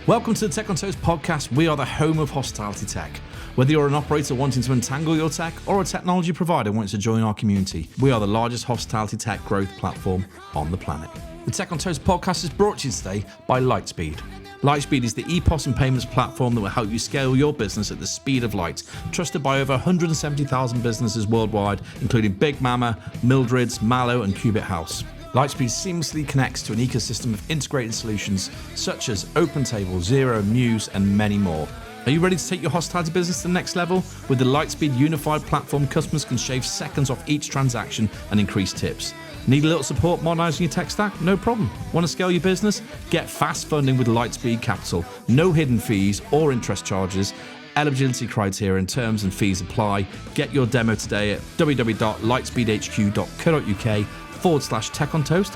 Welcome to the Tech on Toast podcast. We are the home of hospitality tech. Whether you're an operator wanting to untangle your tech or a technology provider wanting to join our community, we are the largest hospitality tech growth platform on the planet. The Tech on Toast podcast is brought to you today by Lightspeed. Lightspeed is the EPOS and payments platform that will help you scale your business at the speed of light. Trusted by over 170,000 businesses worldwide, including Big Mama, Mildred's, Mallow, and Cubit House. Lightspeed seamlessly connects to an ecosystem of integrated solutions such as OpenTable, Xero, Muse, and many more. Are you ready to take your hospitality business to the next level? With the Lightspeed unified platform, customers can shave seconds off each transaction and increase tips. Need a little support modernizing your tech stack? No problem. Want to scale your business? Get fast funding with Lightspeed Capital. No hidden fees or interest charges. Eligibility criteria and terms and fees apply. Get your demo today at www.lightspeedhq.co.uk/Tech on Toast.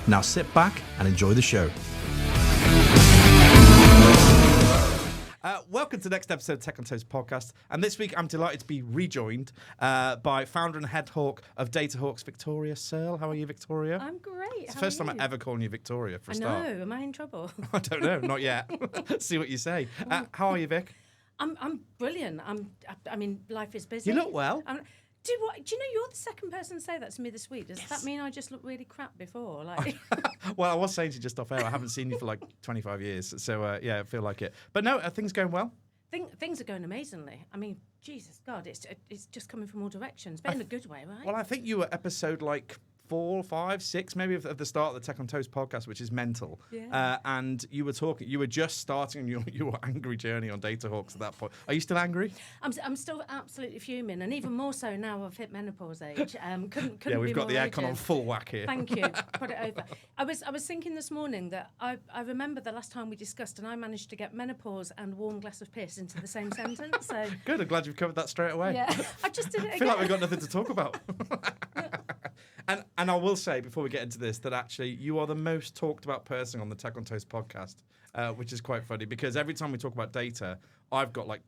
Now sit back and enjoy the show. Welcome to the next episode of Tech on Toast podcast. And this week I'm delighted to be rejoined by founder and head hawk of DataHawks, Victoria Searl. How are you, Victoria? I'm great. It's the first time I'm ever calling you Victoria for a start. I know. Am I in trouble? I don't know. Not yet. See what you say. How are you, Vic? I'm brilliant. I mean, life is busy. You look well. Do you know you're the second person to say that to me this week? Does that mean I just looked really crap before? Like, well, I was saying to you just off air, I haven't seen you for like 25 years, so yeah, I feel like it. But no, are things going well? Things are going amazingly. I mean, Jesus God, it's just coming from all directions, but in a good way, right? Well, I think you were episode like 4, 5, 6, maybe at the start of the Tech on Toast podcast, which is mental. Yeah. And you were just starting your angry journey on DataHawks at that point. Are you still angry? I'm still absolutely fuming, and even more so now I've hit menopause age. Couldn't yeah, we've be got the more aircon on full whack here. Thank you. Put it over. I was thinking this morning that I remember the last time we discussed, and I managed to get menopause and warm glass of piss into the same sentence. So good. I'm glad you've covered that straight away. Yeah, I just did it again. I feel like we've got nothing to talk about. And I will say, before we get into this, that actually you are the most talked about person on the Tech on Toast podcast, which is quite funny because every time we talk about data, I've got like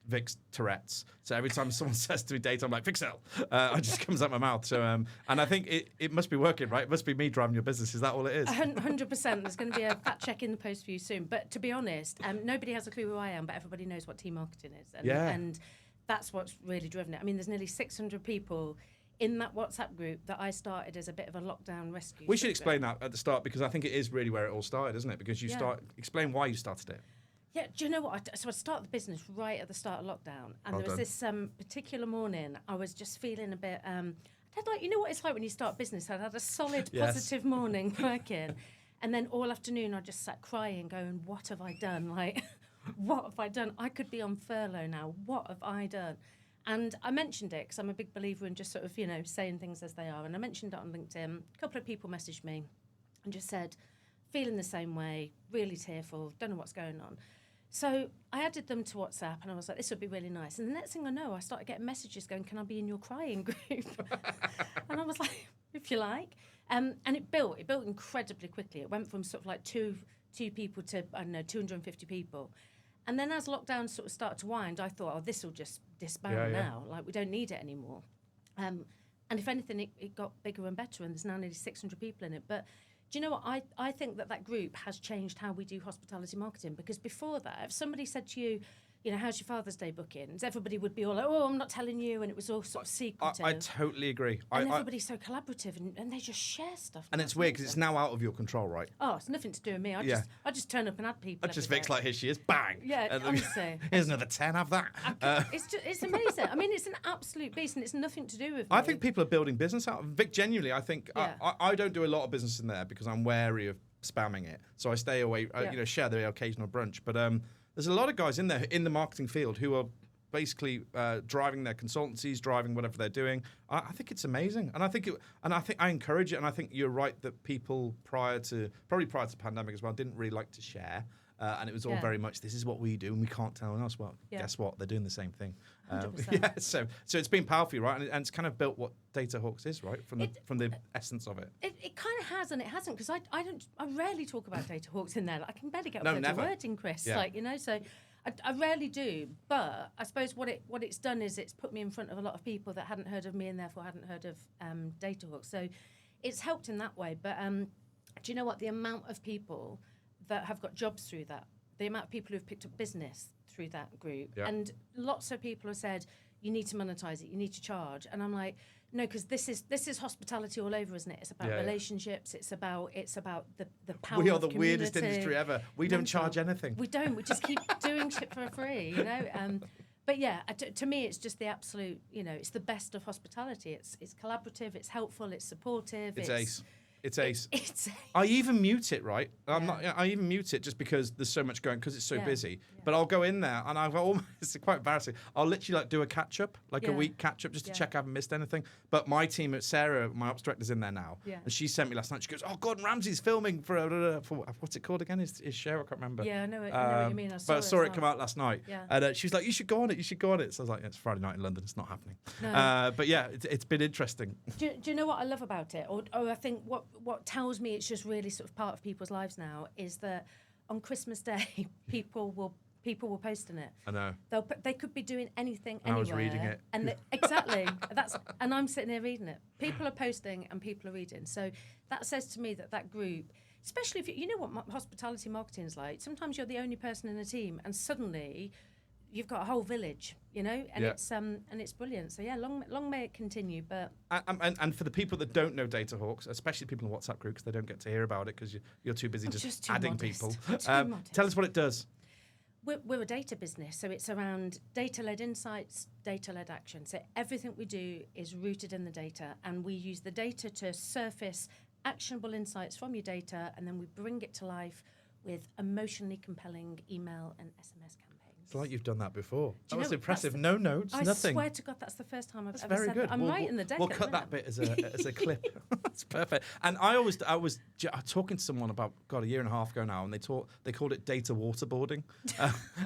Vic's Tourette's. So every time someone says to me data, I'm like, Vixel. It just comes out my mouth. So, and I think it must be working, right? It must be me driving your business. Is that all it is? 100%. There's going to be a fact check in the post for you soon. But to be honest, nobody has a clue who I am, but everybody knows what team marketing is. And that's what's really driven it. I mean, there's nearly 600 people in that WhatsApp group that I started as a bit of a lockdown rescue. We should explain that at the start because I think it is really where it all started, isn't it? Because explain why you started it. Yeah, do you know what? So I started the business right at the start of lockdown, and there was this particular morning I was just feeling a bit. I had like, you know what it's like when you start business. I had a solid positive morning working, and then all afternoon I just sat crying, going, "What have I done? Like, what have I done? I could be on furlough now. What have I done?" And I mentioned it because I'm a big believer in just sort of, saying things as they are. And I mentioned it on LinkedIn. A couple of people messaged me and just said, feeling the same way, really tearful, don't know what's going on. So I added them to WhatsApp and I was like, this would be really nice. And the next thing I know, I started getting messages going, can I be in your crying group? And I was like, if you like. And it built incredibly quickly. It went from sort of like two people to, 250 people. And then as lockdown sort of started to wind, I thought, this will just disband now. Like, we don't need it anymore. And if anything, it got bigger and better, and there's now nearly 600 people in it. But do you know what? I think that group has changed how we do hospitality marketing, because before that, if somebody said to you, how's your Father's Day bookings? Everybody would be all like, I'm not telling you, and it was all sort of secretive. I totally agree. And everybody's so collaborative, and they just share stuff. And it's weird because it's now out of your control, right? Oh, it's nothing to do with me. I just turn up and add people. Vic's like, here she is, bang. Yeah, honestly. Here's another 10, have that. It's amazing. I mean, it's an absolute beast, and it's nothing to do with me. I think people are building business out of Vic, genuinely. I think I don't do a lot of business in there because I'm wary of spamming it. So I stay away, share the occasional brunch. But there's a lot of guys in there in the marketing field who are basically driving their consultancies, driving whatever they're doing. I think it's amazing, and I think I encourage it. And I think you're right that people prior to the pandemic as well didn't really like to share, and it was all very much this is what we do, and we can't tell anyone else. Well, guess what? They're doing the same thing. So it's been powerful, right? And it's kind of built what DataHawks is, right? From the essence of it. It kind of has and it hasn't, because I rarely talk about DataHawks in there. Like, I can barely get a word in, Chris. Yeah. So I rarely do. But I suppose what it's done is it's put me in front of a lot of people that hadn't heard of me and therefore hadn't heard of DataHawks. So it's helped in that way. But do you know what? The amount of people that have got jobs through that the amount of people who've picked up business through that group. Yeah. And lots of people have said, you need to monetize it, you need to charge. And I'm like, no, because this is hospitality all over, isn't it? It's about relationships. It's about the power. We are of the weirdest community. industry ever. We don't charge anything. We don't. We just keep doing shit for free, you know. But yeah, to me, it's just the absolute. You know, it's the best of hospitality. It's collaborative. It's helpful. It's supportive. It's ace. It's ace. It's I even mute it, right? I even mute it just because there's so much going, because it's so busy. But I'll go in there and I've almost, it's quite embarrassing. I'll literally like do a catch up, like a week catch up, just to check I haven't missed anything. But my team at Sarah, my ops director's in there now, and she sent me last night. She goes, "Oh, Gordon Ramsay's filming for what's it called again? His show? I can't remember." Yeah, I know what you mean. I saw it come out last night, and she was like, "You should go on it. You should go on it." So I was like, "It's Friday night in London. It's not happening." No. But yeah, it's been interesting. Do you know what I love about it, or I think what tells me it's just really sort of part of people's lives now is that on Christmas Day people will post in it. I know. They could be doing anything and anywhere. I was reading it. And exactly. And I'm sitting there reading it. People are posting and people are reading. So that says to me that group, especially if you know what hospitality marketing is like. Sometimes you're the only person in a team and suddenly you've got a whole village, you know, and it's brilliant. So yeah, long may it continue. But and for the people that don't know DataHawks, especially people in the WhatsApp group, because they don't get to hear about it because you're too busy just adding people. Tell us what it does. We're a data business, so it's around data-led insights, data-led action. So everything we do is rooted in the data, and we use the data to surface actionable insights from your data, and then we bring it to life with emotionally compelling email and SMS campaigns. It's like you've done that before. That was know, impressive. No notes, nothing. I swear to God, that's the first time I've that's ever very said good. that. I'm right in the deck. We'll cut that bit as a clip. That's perfect. And I was talking to someone about a year and a half ago now, and they called it data waterboarding.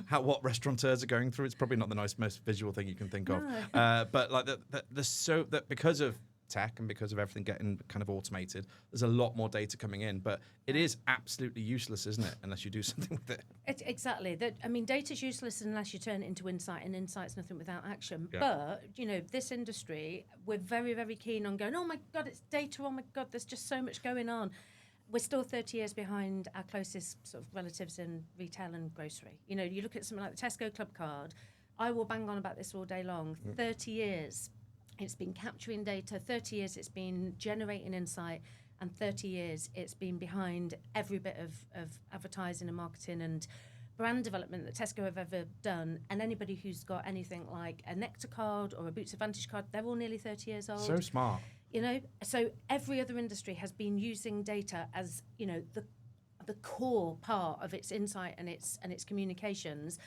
What restaurateurs are going through. It's probably not the most visual thing you can think of. But like that because of tech and because of everything getting kind of automated, there's a lot more data coming in, but it is absolutely useless, isn't it, unless you do something with it? Exactly. Data's useless unless you turn it into insight, and insight's nothing without action. Yeah. But, you know, this industry, we're very, very keen on going, oh my God, it's data, oh my God, there's just so much going on. We're still 30 years behind our closest sort of relatives in retail and grocery. You know, you look at something like the Tesco Club Card, I will bang on about this all day long. 30 years. It's been capturing data, 30 years it's been generating insight, and 30 years it's been behind every bit of advertising and marketing and brand development that Tesco have ever done. And anybody who's got anything like a Nectar card or a Boots Advantage card, they're all nearly 30 years old. So smart. You know, so every other industry has been using data as, you know, the core part of its insight and its communications.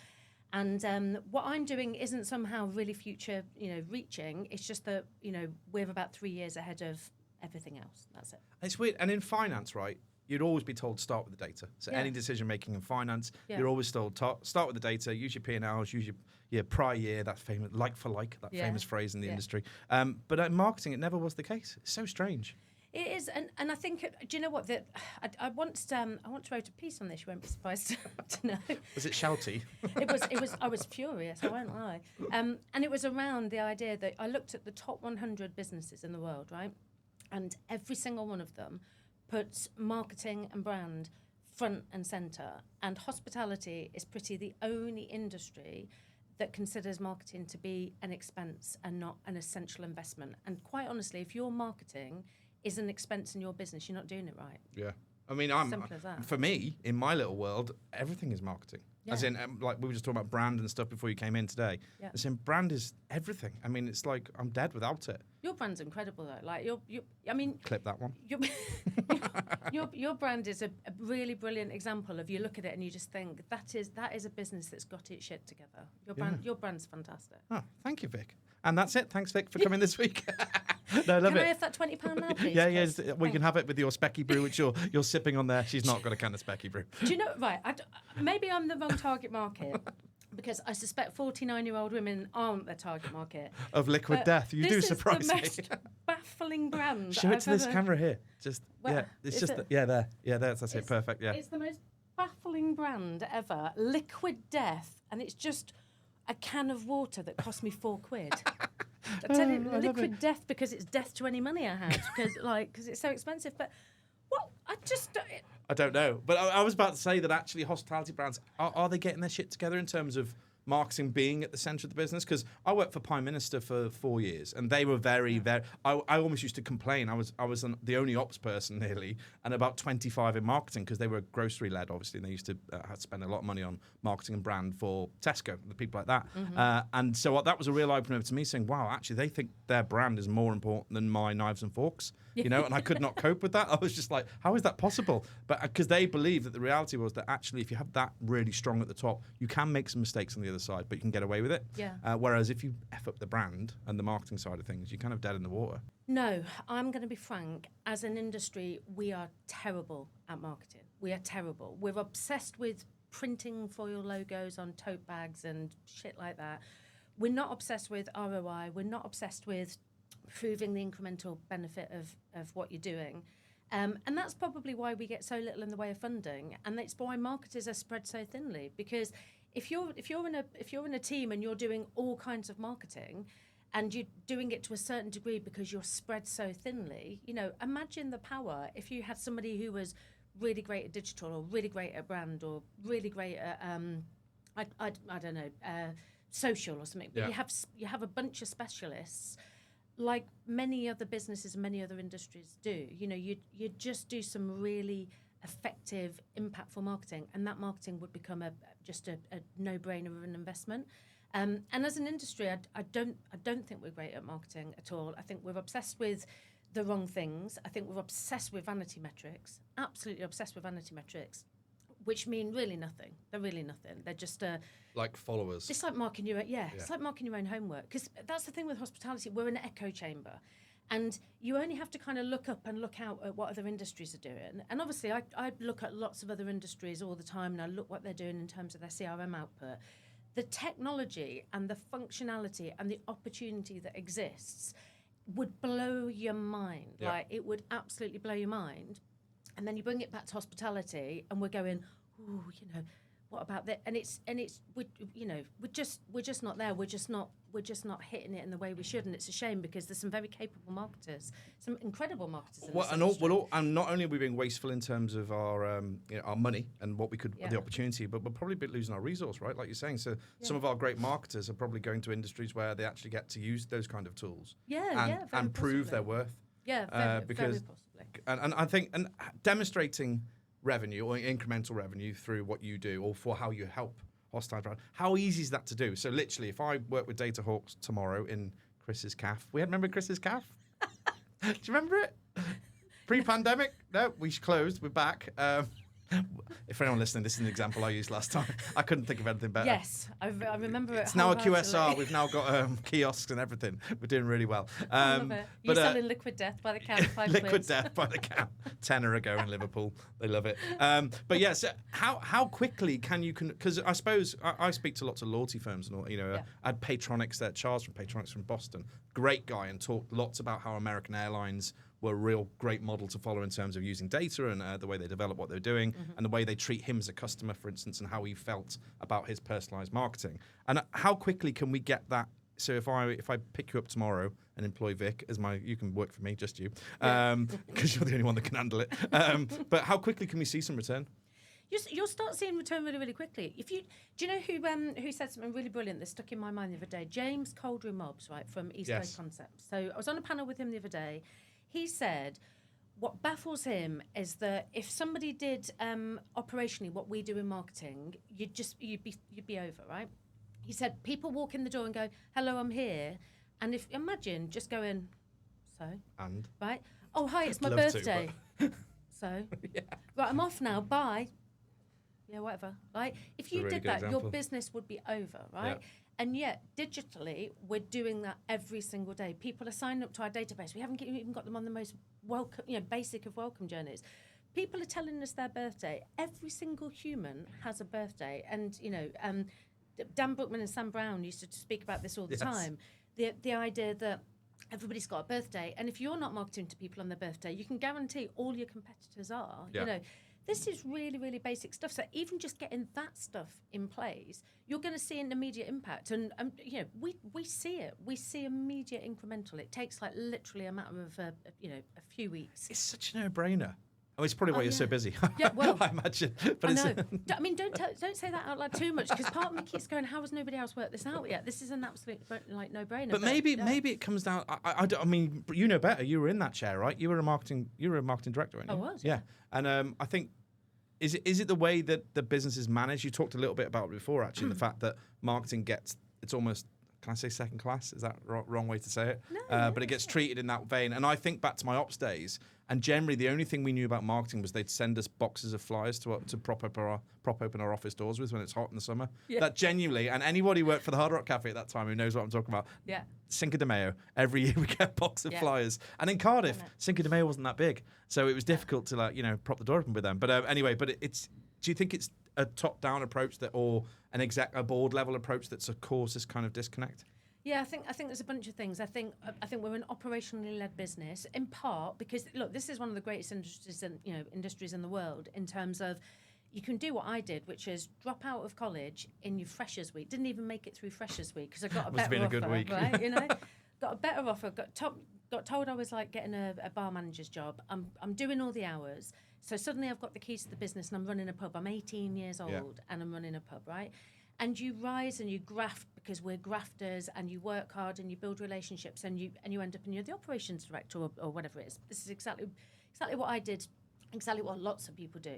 And what I'm doing isn't somehow really future, you know, reaching. It's just that, you know, we're about 3 years ahead of everything else. That's it. It's weird. And in finance, right, you'd always be told to start with the data. So any decision making in finance, you're always told start with the data, use your P&Ls, use your prior year, that famous like for like, that famous phrase in the industry. But in marketing, it never was the case. It's so strange. It is, and I think, do you know what? I once wrote a piece on this. You won't be surprised to know. Was it shouty? It was. I was furious. I won't lie. And it was around the idea that I looked at the top 100 businesses in the world, right, and every single one of them puts marketing and brand front and centre. And hospitality is pretty the only industry that considers marketing to be an expense and not an essential investment. And quite honestly, if your marketing is an expense in your business, you're not doing it right. Yeah. I mean, Simple as that. For me, in my little world, everything is marketing. Yeah. As in, like we were just talking about brand and stuff before you came in today. Yeah. As in, brand is everything. I mean, it's like I'm dead without it. Your brand's incredible, though. Like I mean, Clip that one. Your brand is a really brilliant example of, you look at it and you just think that is a business that's got its shit together. Your brand's fantastic. Oh, thank you, Vic. And that's it. Thanks, Vic, for coming this week. No, I love Can it. I have that £20 now, please? Yeah. We can have it with your specky brew, which you're sipping on there. She's not got a can of specky brew. Do you know? Right. Maybe I'm the wrong target market, because I suspect 49-year-old women aren't the target market Of liquid but death. You do surprise me. This is the most baffling brand. Show it to this camera here. Just Where? It's Is just it? there. Yeah, that's it. Perfect. Yeah. It's the most baffling brand ever. Liquid Death, and it's just a can of water that cost me £4. I tell you, Liquid Death, because it's death to any money I had, because it's so expensive. But what I just I don't know. But I was about to say that actually hospitality brands, are they getting their shit together in terms of marketing being at the centre of the business? Because I worked for Prime Minister for 4 years, and they were very. I almost used to complain. I was the only ops person nearly, and about 25 in marketing because they were grocery led, obviously, and they used to have to spend a lot of money on marketing and brand for Tesco, the people like that. And so that was a real opener to me, saying, "Wow, actually, they think their brand is more important than my knives and forks." You know, and I could not cope with that. I was just like, how is that possible? But because they believe that the reality was that actually, if you have that really strong at the top, you can make some mistakes on the other side, but you can get away with it. Yeah. Whereas if you F up the brand and the marketing side of things, you're kind of dead in the water. No, I'm going to be frank. As an industry, we are terrible at marketing. We are terrible. We're obsessed with printing foil logos on tote bags and shit like that. We're not obsessed with ROI. We're not obsessed with proving the incremental benefit of what you're doing. And that's probably why we get so little in the way of funding, and that's why marketers are spread so thinly. Because if you're in a team and you're doing all kinds of marketing, and you're doing it to a certain degree because you're spread so thinly, you know, imagine the power if you had somebody who was really great at digital, or really great at brand, or really great at I don't know, social or something. But you have a bunch of specialists, like many other businesses and many other industries do. You know, you just do some really effective, impactful marketing, and that marketing would become just a no-brainer of an investment. And as an industry, I don't think we're great at marketing at all. I think we're obsessed with the wrong things. I think we're obsessed with vanity metrics, absolutely obsessed with vanity metrics, which mean really nothing. They're really nothing. They're just like followers. It's like marking your It's like marking your own homework, because that's the thing with hospitality. We're an echo chamber, and you only have to kind of look up and look out at what other industries are doing. And obviously, I look at lots of other industries all the time, and I look what they're doing in terms of their CRM output. The technology and the functionality and the opportunity that exists would blow your mind. Yeah. Like, it would absolutely blow your mind. And then you bring it back to hospitality, and we're going, ooh, you know, what about that? And we're just not there. We're just not hitting it in the way we should, and it's a shame, because there's some very capable marketers, some incredible marketers. And not only are we being wasteful in terms of our our money and what we could the opportunity, but we're probably a bit losing our resource, right? Like you're saying. So some of our great marketers are probably going to industries where they actually get to use those kind of tools. And prove their worth. Yeah, very possibly. And I think demonstrating revenue or incremental revenue through what you do, or for how you help hospitality brand. How easy is that to do? So literally, if I work with DataHawks tomorrow in Chris's calf, remember Chris's calf? Do you remember it? Pre-pandemic? No, we closed. We're back. If anyone listening, this is an example I used last time. I couldn't think of anything better. Yes, I remember it. It's now a QSR. We've now got kiosks and everything. We're doing really well. I love it. You're selling liquid death by the count. Liquid death by the count. £10 ago in Liverpool. They love it. But yes, so how quickly can you? Because I suppose I speak to lots of loyalty firms and all. You know, I had Patronics there. Charles from Patronics from Boston, great guy, and talked lots about how American Airlines were a real great model to follow in terms of using data and the way they develop what they're doing, and the way they treat him as a customer, for instance, and how he felt about his personalized marketing. And how quickly can we get that? So if I pick you up tomorrow and employ Vic as you can work for me, just you, because you're the only one that can handle it. But how quickly can we see some return? You'll start seeing return really, really quickly. Do you know who said something really brilliant that stuck in my mind the other day? James Coldrew-Mobbs, right, from East Coast Concepts. So I was on a panel with him the other day. He said what baffles him is that if somebody did operationally what we do in marketing, you'd be over, right? He said people walk in the door and go, "Hello, I'm here," and imagine just going, "So?" And right? "Oh, hi, it's my birthday." So right, I'm off now. Bye. Yeah, whatever. Right? If you did that, your business would be over, right? Yeah. And yet, digitally, we're doing that every single day. People are signing up to our database. We haven't even got them on the most basic of welcome journeys. People are telling us their birthday. Every single human has a birthday. And, Dan Brookman and Sam Brown used to speak about this all the time. The idea that everybody's got a birthday. And if you're not marketing to people on their birthday, you can guarantee all your competitors are. Yeah. This is really, really basic stuff. So even just getting that stuff in place, you're going to see an immediate impact. And we see it. We see immediate incremental. It takes like literally a matter of a few weeks. It's such a no-brainer. Oh, it's probably why you're so busy. Yeah, well, I imagine. But I it's, know. I mean, don't say that out loud too much, because part of me keeps going, how has nobody else worked this out yet? This is an absolute no-brainer. But maybe it comes down. I mean, you know better. You were in that chair, right? You were a marketing director, weren't you? I was. Yeah. And I think is it the way that the business is managed? You talked a little bit about it before, actually, the fact that marketing it's almost. Can I say second class? Is that wrong way to say it? No, but it gets treated in that vein. And I think back to my ops days, and generally the only thing we knew about marketing was they'd send us boxes of flyers to prop open our office doors with when it's hot in the summer. Yeah. That genuinely, and anybody who worked for the Hard Rock Cafe at that time who knows what I'm talking about. Yeah. Cinco de Mayo. Every year we get a box of flyers. And in Cardiff, Cinco de Mayo wasn't that big, so it was difficult to prop the door open with them. But anyway, it's. Do you think it's a top-down approach or a board level approach that's caused this kind of disconnect? Yeah, I think there's a bunch of things. I think we're an operationally led business, in part because look, this is one of the greatest industries in the world in terms of you can do what I did, which is drop out of college in your freshers week. Didn't even make it through freshers week because I got a better offer. Good week. Right? Got a better offer. Got told I was like getting a bar manager's job. I'm doing all the hours. So suddenly I've got the keys to the business and I'm running a pub. I'm 18 years old and I'm running a pub, right? And you rise and you graft because we're grafters, and you work hard and you build relationships, and you end up and you're the operations director or whatever it is. This is exactly what I did, exactly what lots of people do.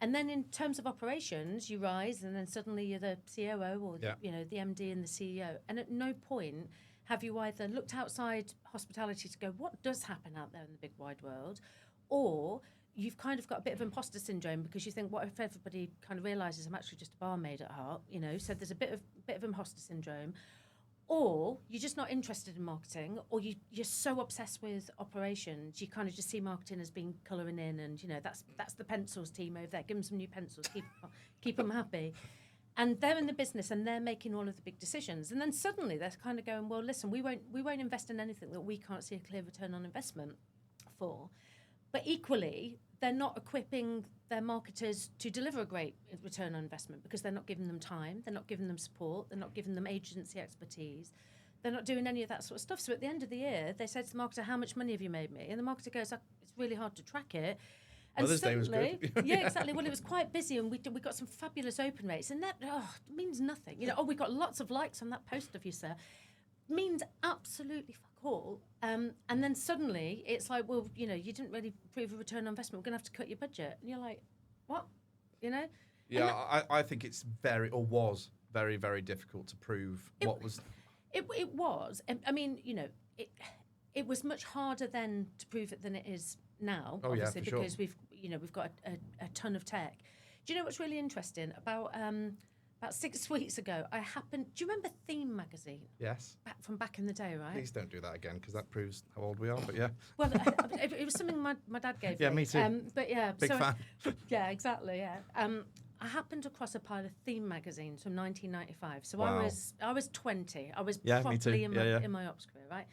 And then in terms of operations, you rise and then suddenly you're the COO or the MD and the CEO. And at no point have you either looked outside hospitality to go, what does happen out there in the big wide world, or you've kind of got a bit of imposter syndrome because you think, what if everybody kind of realises I'm actually just a barmaid at heart, So there's a bit of imposter syndrome, or you're just not interested in marketing, or you're so obsessed with operations, you kind of just see marketing as being colouring in, and that's the pencils team over there. Give them some new pencils, keep them happy. And they're in the business and they're making all of the big decisions. And then suddenly they're kind of going, well, listen, we won't invest in anything that we can't see a clear return on investment for. But equally, they're not equipping their marketers to deliver a great return on investment because they're not giving them time, they're not giving them support, they're not giving them agency expertise, they're not doing any of that sort of stuff. So at the end of the year, they say to the marketer, how much money have you made me? And the marketer goes, it's really hard to track it. And Mother's Day was good. Yeah, exactly. Well, it was quite busy, and we got some fabulous open rates, and that means nothing. We got lots of likes on that post of you, sir. Means absolutely fuck all. And then suddenly it's like, well, you didn't really prove a return on investment. We're going to have to cut your budget. And you're like, what? Yeah, I think it's was very, very difficult to prove what was. It was. I mean, it was much harder then to prove it than it is now. Oh, obviously, yeah, because we've got a ton of tech. Do you know what's really interesting about 6 weeks ago, do you remember Theme magazine? Yes. From back in the day, right? Please don't do that again, because that proves how old we are, but yeah. Well, it was something my dad gave me. Yeah, me too. But yeah. Big fan. Yeah, exactly, yeah. I happened across a pile of Theme magazines from 1995. So wow. I was 20. I was me too. properly in my ops career, right?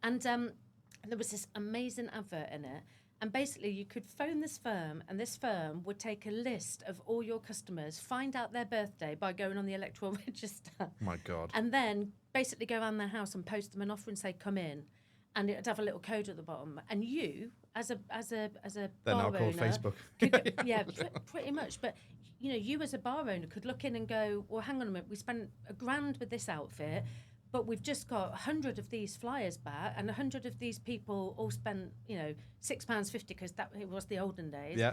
And there was this amazing advert in it. And basically, you could phone this firm, and this firm would take a list of all your customers, find out their birthday by going on the electoral register. Oh my God. And then basically go around their house and post them an offer and say, come in. And it'd have a little code at the bottom. And you, as a They're bar now owner, called Facebook. Pretty much. But, you as a bar owner could look in and go, well, hang on a minute, we spent $1,000 with this outfit, but we've just got 100 of these flyers back, and 100 of these people all spent, £6.50 because it was the olden days. Yeah.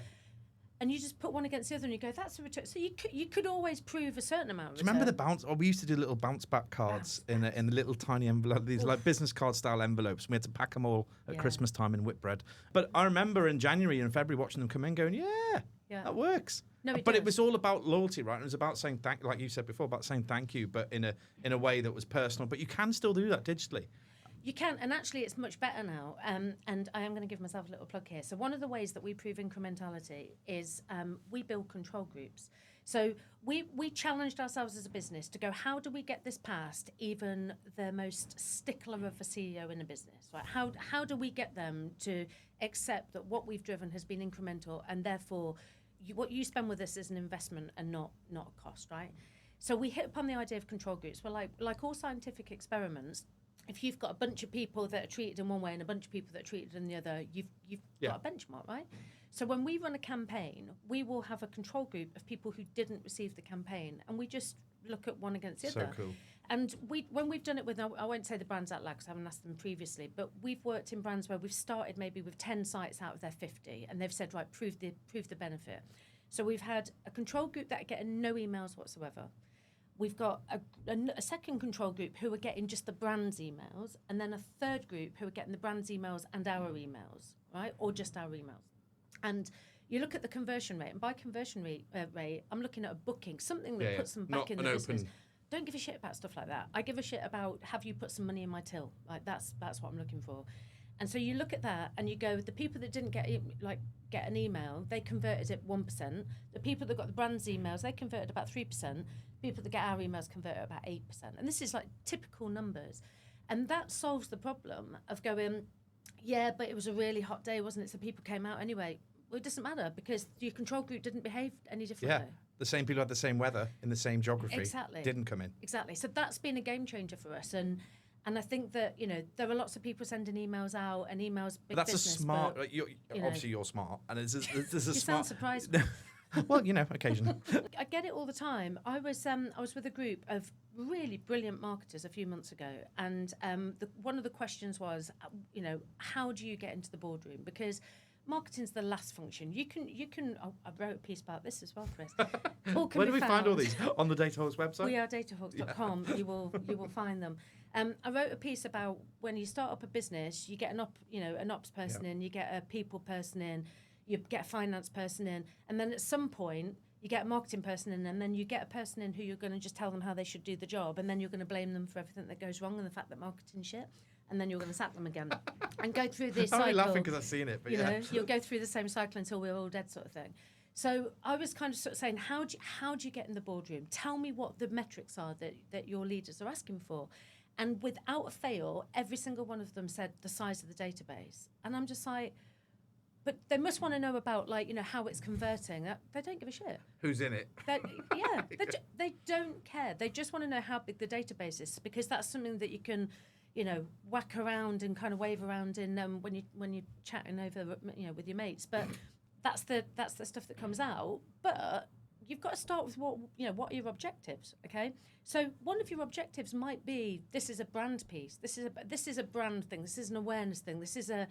And you just put one against the other, and you go, "That's a return." So you could always prove a certain amount. Do you remember the bounce? We used to do little bounce back cards in the little tiny envelope, these like business card style envelopes. We had to pack them all at Christmas time in Whitbread. But I remember in January and February watching them come in, going, "Yeah, that works." No, but it was all about loyalty, right? It was about saying like you said before, about saying thank you, but in a way that was personal. But you can still do that digitally. You can, and actually it's much better now. And I am going to give myself a little plug here. So one of the ways that we prove incrementality is we build control groups. So we challenged ourselves as a business to go, how do we get this past even the most stickler of a CEO in a business? Right? How do we get them to accept that what we've driven has been incremental, and therefore what you spend with us is an investment and not a cost, right? So we hit upon the idea of control groups. Well, like all scientific experiments, if you've got a bunch of people that are treated in one way and a bunch of people that are treated in the other, you've got a benchmark, right? So when we run a campaign, we will have a control group of people who didn't receive the campaign, and we just look at one against the other. So cool. And when we've done it with, I won't say the brands out loud because I haven't asked them previously, but we've worked in brands where we've started maybe with 10 sites out of their 50, and they've said, right, prove the benefit. So we've had a control group that are getting no emails whatsoever. We've got a second control group who are getting just the brand's emails, and then a third group who are getting the brand's emails and our emails, right? Or just our emails. And you look at the conversion rate, and by conversion rate, I'm looking at a booking, something that puts them back in the business. Don't give a shit about stuff like that. I give a shit about, have you put some money in my till? Like that's what I'm looking for. And so you look at that and you go, the people that didn't get an email, they converted at 1%. The people that got the brand's emails, they converted about 3%. People that get our emails convert at about 8%. And this is like typical numbers. And that solves the problem of going, yeah, but it was a really hot day, wasn't it? So people came out anyway. Well, it doesn't matter because your control group didn't behave any differently. Yeah, the same people had the same weather in the same geography didn't come in. Exactly. So that's been a game changer for us. And I think that, there are lots of people sending emails out and emails big But that's business, a smart, but, obviously you're smart. And it's a you smart. sound surprised. Well, occasionally. I get it all the time. I was with a group of really brilliant marketers a few months ago, and one of the questions was, how do you get into the boardroom? Because marketing's the last function. You can. I wrote a piece about this as well, Chris. Where do we find all these? On the DataHawks website? We are datahawks.com. Yeah. You will find them. I wrote a piece about when you start up a business, you get an ops person in, you get a people person in, you get a finance person in, and then at some point you get a marketing person in, and then you get a person in who you're going to just tell them how they should do the job, and then you're going to blame them for everything that goes wrong and the fact that marketing's shit, and then you're going to sack them again and go through this cycle. I'm only laughing because I've seen it, but you'll go through the same cycle until we're all dead, sort of thing. So I was kind of sort of saying, how do you get in the boardroom? Tell me what the metrics are that your leaders are asking for. And without a fail, every single one of them said the size of the database. And I'm just like, but they must want to know about, how it's converting. They don't give a shit. Who's in it? They don't care. They just want to know how big the database is, because that's something that you can, whack around and kind of wave around in when you're chatting over, with your mates. But that's the stuff that comes out. But you've got to start with what are your objectives, okay? So one of your objectives might be, this is a brand piece. This is a brand thing. This is an awareness thing. This is an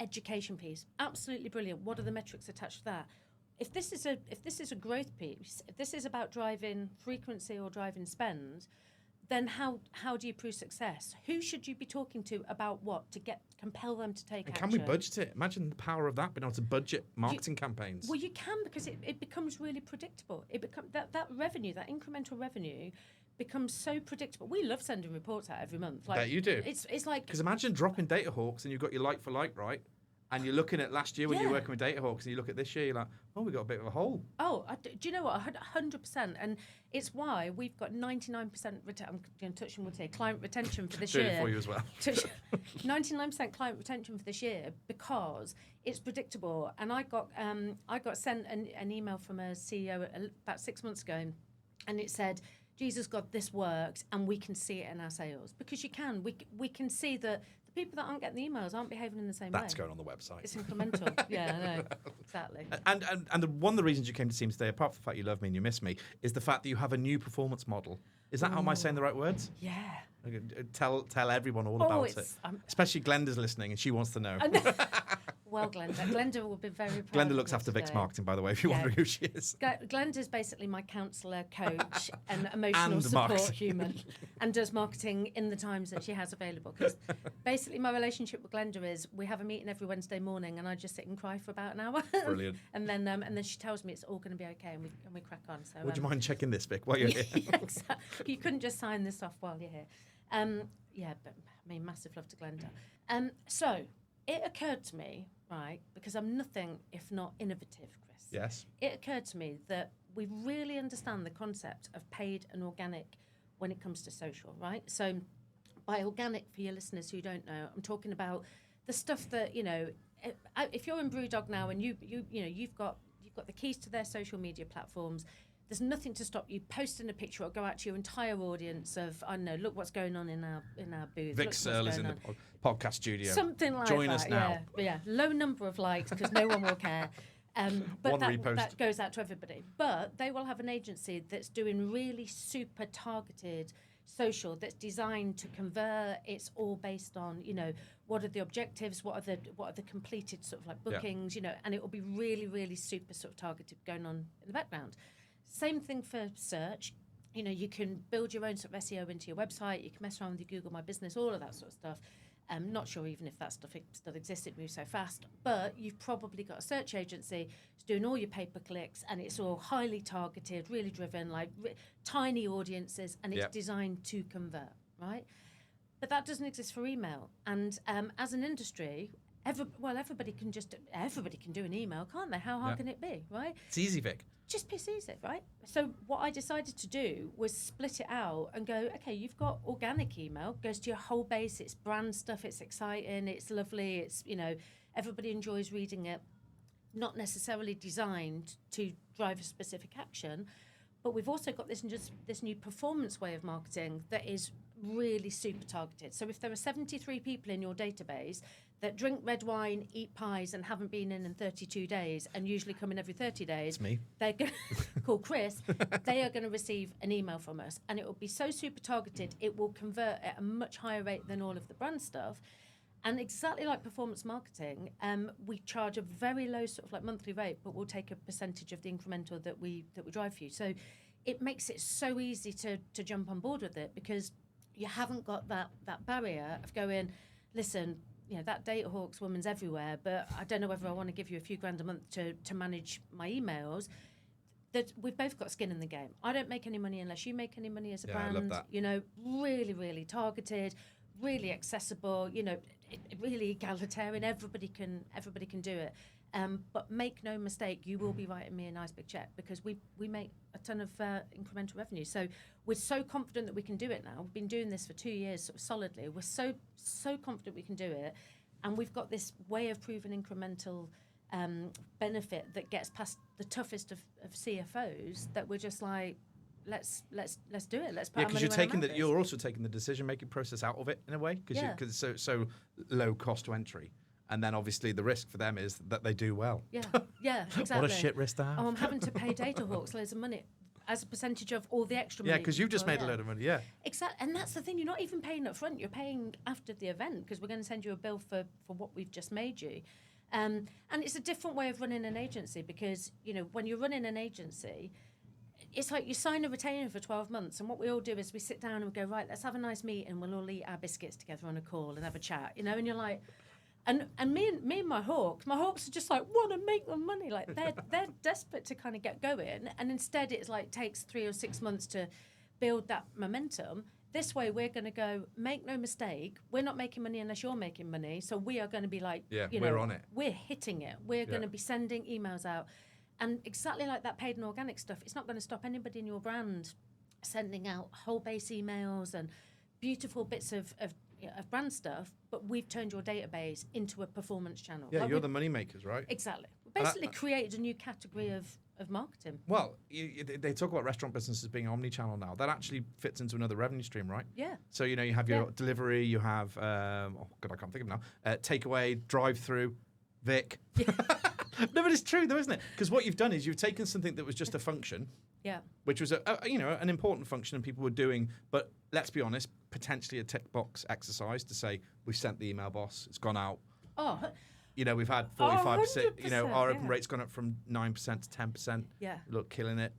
education piece. Absolutely brilliant. What are the metrics attached to that? If this is a growth piece, if this is about driving frequency or driving spend, then how do you prove success? Who should you be talking to about what to compel them to take action? Can we budget it? Imagine the power of that, being able to budget marketing campaigns. Well, you can, because it becomes really predictable. That revenue, that incremental revenue, becomes so predictable. We love sending reports out every month. Bet you do. It's like, because imagine dropping DataHawks and you've got your like for like, right? And you're looking at last year when you're working with DataHawks, and you look at this year, you're like, oh, we got a bit of a hole. Oh, do you know what? 100%, and it's why we've got 99% I'm touching wood here, client retention for this year. Doing it for you as well. 99% client retention for this year, because it's predictable. And I got sent an email from a CEO about 6 months ago, and it said, Jesus God, this works, and we can see it in our sales, because you can. We can see that the people that aren't getting the emails aren't behaving in the same way. That's going on the website. It's incremental. Yeah, I know. Exactly. And one of the reasons you came to see me today, apart from the fact you love me and you miss me, is the fact that you have a new performance model. Is that how am I saying the right words? Yeah. Tell everyone all about it. Especially Glenda's listening and she wants to know. Well, Glenda will be very proud. Glenda looks after Vic's marketing, by the way, if you're wondering who she is. Glenda's basically my counsellor, coach, and emotional support human, and does marketing in the times that she has available. Because basically my relationship with Glenda is, we have a meeting every Wednesday morning, and I just sit and cry for about an hour. Brilliant. and then she tells me it's all going to be okay, and we crack on. So would you mind checking this, Vic, while you're here? Exactly. You couldn't just sign this off while you're here. But I mean, massive love to Glenda. So it occurred to me, right, because I'm nothing if not innovative, Chris. Yes. It occurred to me that we really understand the concept of paid and organic when it comes to social, right? So by organic, for your listeners who don't know, I'm talking about the stuff that, if you're in Brewdog now and you've got the keys to their social media platforms, there's nothing to stop you posting a picture or go out to your entire audience of, I don't know, look what's going on in our booth. Vic Searl is in the podcast studio. Something like Join that. us now. Yeah, low number of likes because no one will care. But One that repost. goes out to everybody. But they will have an agency that's doing really super targeted social that's designed to convert. It's all based on, what are the objectives, what are the completed sort of like bookings, and it will be really, really super sort of targeted going on in the background. Same thing for search. You can build your own sort of SEO into your website. You can mess around with your Google My Business, all of that sort of stuff. I'm not sure even if that stuff still exists. It moves so fast. But you've probably got a search agency who's doing all your pay-per-clicks, and it's all highly targeted, really driven, like tiny audiences, and it's designed to convert, right? But that doesn't exist for email. And as an industry, everybody can do an email, can't they? How hard can it be, right? It's easy, Vic. Just piss easy, right? So what I decided to do was split it out and go, okay, you've got organic email, goes to your whole base, it's brand stuff, it's exciting, it's lovely, it's, everybody enjoys reading it, not necessarily designed to drive a specific action. But we've also got this new performance way of marketing that is really super targeted. So if there are 73 people in your database that drink red wine, eat pies, and haven't been in 32 days, and usually come in every 30 days, it's me. They're going call Chris. They are going to receive an email from us, and it will be so super targeted. It will convert at a much higher rate than all of the brand stuff. And exactly like performance marketing, we charge a very low sort of like monthly rate, but we'll take a percentage of the incremental that we drive for you. So it makes it so easy to jump on board with it, because you haven't got that barrier of going, listen, that DataHawks woman's everywhere, but I don't know whether I want to give you a few grand a month to manage my emails. That we've both got skin in the game. I don't make any money unless you make any money as a brand. I love that. Really, really targeted, really accessible, really egalitarian. Everybody can do it. But make no mistake, you will be writing me a nice big check, because we make a ton of incremental revenue. So we're so confident that we can do it now. We've been doing this for 2 years sort of solidly. We're so confident we can do it. And we've got this way of proving incremental benefit that gets past the toughest of CFOs, that we're just like, let's do it. Let's put our money where our mouth is. You're also taking the decision-making process out of it in a way, because it's so low cost to entry. And then obviously the risk for them is that they do well. Yeah, exactly. What a shit risk to have. Oh, I'm having to pay DataHawks loads of money as a percentage of all the extra money. Yeah, because you've just made a load of money, Exactly, and that's the thing. You're not even paying up front. You're paying after the event, because we're going to send you a bill for what we've just made you. And it's a different way of running an agency, because, when you're running an agency, it's like you sign a retainer for 12 months, and what we all do is we sit down and we go, right, let's have a nice meeting, and we'll all eat our biscuits together on a call and have a chat, and you're like... And me and my hawks are just like, want to make them money. Like they're desperate to kind of get going. And instead it's like takes 3 or 6 months to build that momentum. This way we're going to go, make no mistake, we're not making money unless you're making money. So we are going to be like, we're on it. We're hitting it. We're going to be sending emails out. And exactly like that paid and organic stuff, it's not going to stop anybody in your brand sending out whole base emails and beautiful bits of brand stuff, but we've turned your database into a performance channel. Yeah, you're the money makers, right? Exactly. We basically created a new category of marketing. Well, they talk about restaurant businesses being omni-channel now. That actually fits into another revenue stream, right? Yeah. So, you have your delivery, you have, I can't think of it now, takeaway, drive-through, Vic. Yeah. No, but it's true though, isn't it? Because what you've done is you've taken something that was just a function, which was an important function and people were doing, but let's be honest, potentially a tick box exercise to say we've sent the email boss, it's gone out. Oh. We've had 45%. Our open rate's gone up from 9% to 10%. Yeah. Look, killing it.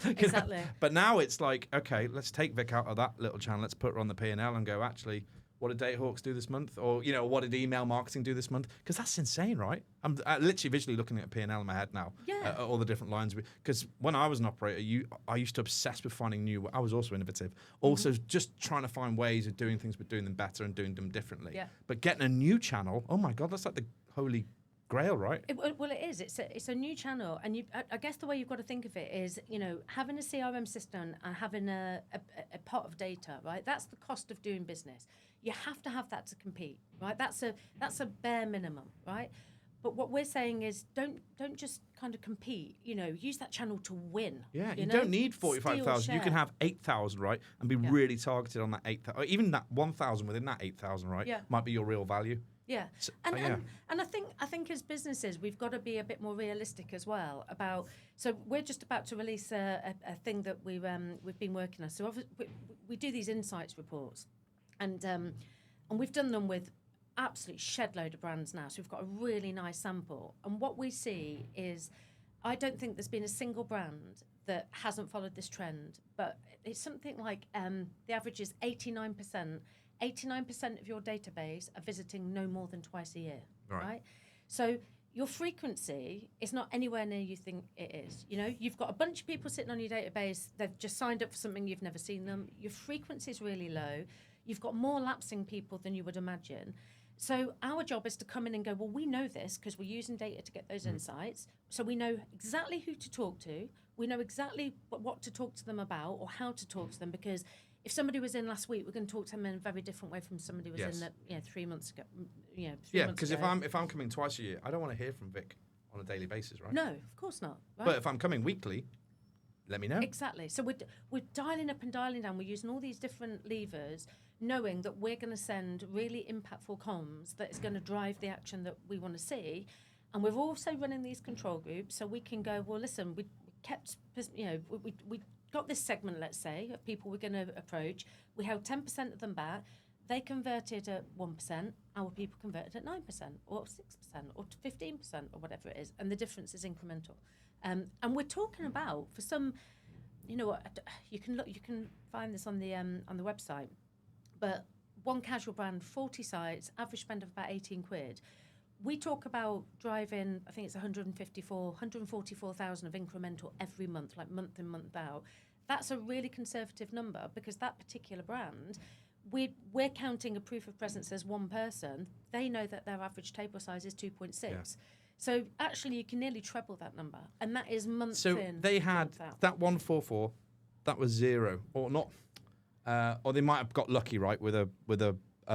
Exactly. But now it's like, okay, let's take Vic out of that little channel. Let's put her on the P&L and go, actually, what did DataHawks do this month? Or, what did email marketing do this month? Because that's insane, right? I'm literally visually looking at a P&L in my head now. Yeah. All the different lines. Because when I was an operator, I used to obsess with finding new... I was also innovative. Also just trying to find ways of doing things, but doing them better and doing them differently. Yeah. But getting a new channel, oh my God, that's like the holy grail, right? Well, it is. It's a new channel. And I guess the way you've got to think of it is, having a CRM system and having a pot of data, right? That's the cost of doing business. You have to have that to compete, right? That's a bare minimum, right? But what we're saying is don't just kind of compete, use that channel to win. Yeah, you don't need 45,000. You can have 8,000, right? And be really targeted on that 8,000. Or even that 1,000 within that 8,000, right? Yeah. Might be your real value. Yeah. So, And I think as businesses, we've got to be a bit more realistic as well about. So we're just about to release a thing that we've been working on. So we do these insights reports, and we've done them with absolute shed load of brands now. So we've got a really nice sample. And what we see is, I don't think there's been a single brand that hasn't followed this trend, but it's something like the average is 89%. 89% of your database are visiting no more than twice a year, right? So your frequency is not anywhere near you think it is. You've got a bunch of people sitting on your database. They've just signed up for something, you've never seen them. Your frequency is really low. You've got more lapsing people than you would imagine. So our job is to come in and go, well, we know this because we're using data to get those insights. So we know exactly who to talk to. We know exactly what to talk to them about or how to talk to them, because if somebody was in last week, we're going to talk to them in a very different way from somebody who was in 3 months ago. Because if I'm coming twice a year, I don't want to hear from Vic on a daily basis, right? No, of course not. Right? But if I'm coming weekly, let me know. Exactly. So we're dialing up and dialing down. We're using all these different levers, knowing that we're going to send really impactful comms that is going to drive the action that we want to see. And we're also running these control groups, so we can go, well, listen, we kept, we got this segment, let's say, of people we're going to approach. We held 10% of them back. They converted at 1%. Our people converted at 9% or 6% or 15% or whatever it is. And the difference is incremental. And we're talking about, for some, you can find this on the website, but one casual brand, 40 sites, average spend of about 18 quid. We talk about driving, I think it's 144,000 of incremental every month, like month in, month out. That's a really conservative number, because that particular brand, we're counting a proof of presence as one person. They know that their average table size is 2.6. Yeah. So actually, you can nearly treble that number, and that is months in. So they had that 144, that was zero, or not, or they might have got lucky, right, with a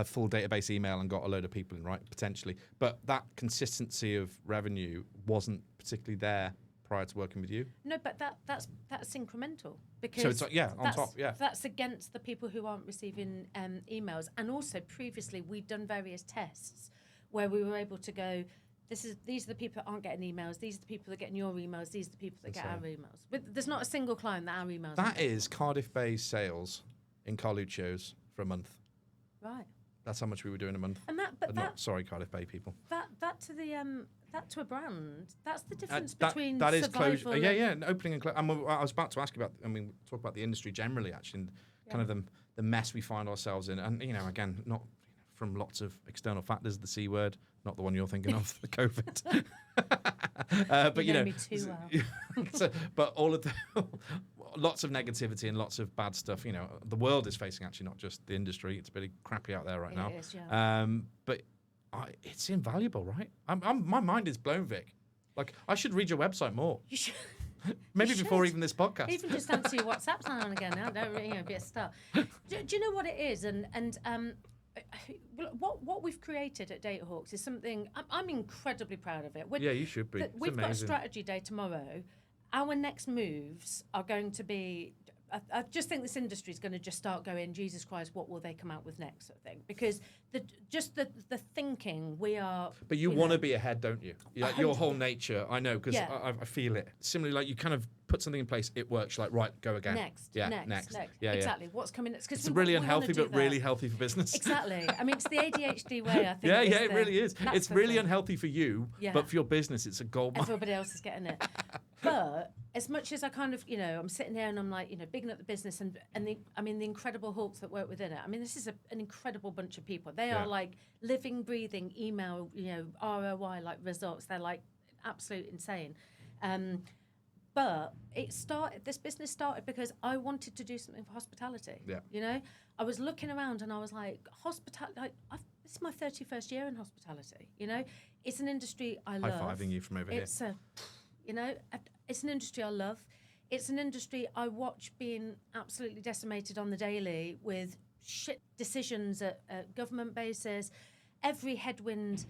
full database email and got a load of people in, right, potentially. But that consistency of revenue wasn't particularly there prior to working with you. No, but that's incremental, because so it's on top, yeah. That's against the people who aren't receiving emails, and also previously we'd done various tests where we were able to go, these are the people that aren't getting emails, these are the people that are getting your emails, these are the people that get our emails. But there's not a single client that our emails. That is Cardiff Bay's sales in Carluccio's for a month. Right. That's how much we were doing a month. And sorry, Cardiff Bay people. That to a brand. That's the difference between that is survival. Yeah, and opening and closing. I was about to ask you about. Talk about the industry generally, actually, and kind of the mess we find ourselves in. And again, not from lots of external factors. The C word, not the one you're thinking of, the COVID. But you know me too well. But all of the lots of negativity and lots of bad stuff. The world is facing, actually, not just the industry. It's pretty crappy out there right now. It is, yeah. But it's invaluable, right? My mind is blown, Vic. Like, I should read your website more. You should. Maybe before even this podcast. Even just answer your WhatsApp now and again. I don't really be a start. Do you know what it is? And what we've created at DataHawks is something I'm incredibly proud of it. You should be. We've got a strategy day tomorrow. Our next moves are going to be. I just think this industry is going to just start going, Jesus Christ, what will they come out with next, sort of thing? Because the thinking we are. But you want to be ahead, don't you? Your whole nature, I know, because I feel it. Similarly, like, you kind of put something in place, it works. Like, right, go again. Next. Yeah, exactly. What's coming next? It's really unhealthy, but really healthy for business. Exactly. I mean, it's the ADHD way, I think. It really is. It's really unhealthy for you, but for your business, it's a gold mine. Everybody else is getting it. But as much as I kind of, I'm sitting there and I'm like, bigging up the business and the incredible hawks that work within it. I mean, this is an incredible bunch of people. They are like living, breathing email, ROI like results. They're like absolute insane. But this business started because I wanted to do something for hospitality. Yeah. I was looking around and I was like, hospitality, this is my 31st year in hospitality. It's an industry I love. High-fiving you from over here. It's an industry I love. It's an industry I watch being absolutely decimated on the daily with shit decisions at government basis. Every headwind,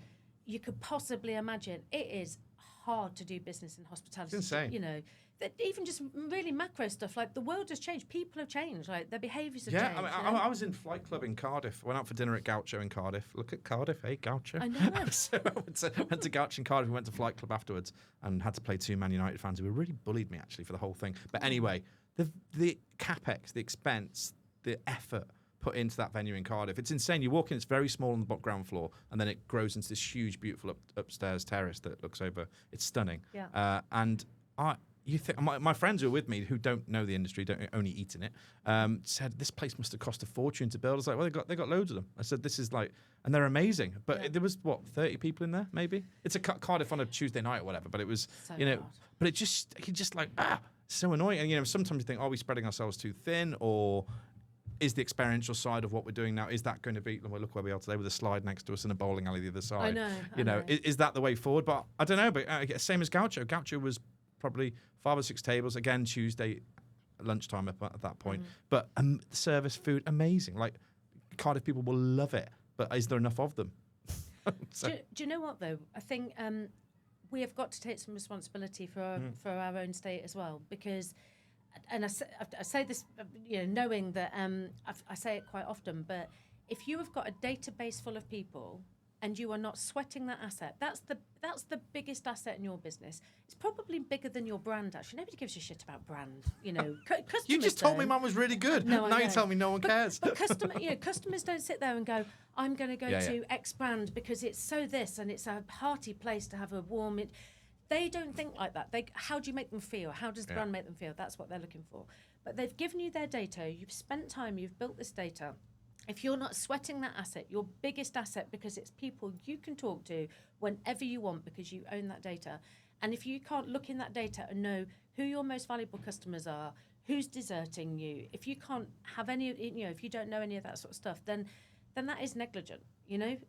you could possibly imagine. It is hard to do business in hospitality. It's insane. You know, that even just really macro stuff, like the world has changed. People have changed. Like their behaviours have changed. Yeah, I was in Flight Club in Cardiff. Went out for dinner at Gaucho in Cardiff. Look at Cardiff, hey, Gaucho. I know. So I went to Gaucho in Cardiff. We went to Flight Club afterwards and had to play 2 Man United fans who really bullied me, actually, for the whole thing. But anyway, the capex, the expense, the effort put into that venue in Cardiff. It's insane. You walk in, it's very small on the ground floor, and then it grows into this huge, beautiful upstairs terrace that looks over. It's stunning. Yeah. You think my friends who are with me who don't know the industry, don't only eat in it, said this place must have cost a fortune to build. I was like, well, they got loads of them. I said, this is like, and they're amazing. But there was 30 people in there, maybe. It's a Cardiff on a Tuesday night or whatever. But it was, So you know, hard. but it just like so annoying. And sometimes you think, are we spreading ourselves too thin, or is the experiential side of what we're doing now, is that going to be, well, look where we are today with a slide next to us and a bowling alley the other side. I know. Is that the way forward? But I don't know. But same as Gaucho. Gaucho was probably 5 or 6 tables, again, Tuesday lunchtime at that point. But service, food, amazing. Like, Cardiff people will love it. But is there enough of them? Do you know what, though? I think we have got to take some responsibility for our own state as well, because... And I say this, knowing that I say it quite often, but if you have got a database full of people and you are not sweating that asset, that's the biggest asset in your business. It's probably bigger than your brand, actually. Nobody gives a shit about brand, Customers You just told me mine was really good. No, now you tell me no one cares. But customers don't sit there and go, I'm going to go to X brand because it's so this and it's a hearty place to have a warm... They don't think like that. How do you make them feel? How does the brand make them feel? That's what they're looking for. But they've given you their data. You've spent time. You've built this data. If you're not sweating that asset, your biggest asset, because it's people you can talk to whenever you want because you own that data. And if you can't look in that data and know who your most valuable customers are, who's deserting you, if you can't have any, if you don't know any of that sort of stuff, then that is negligent. It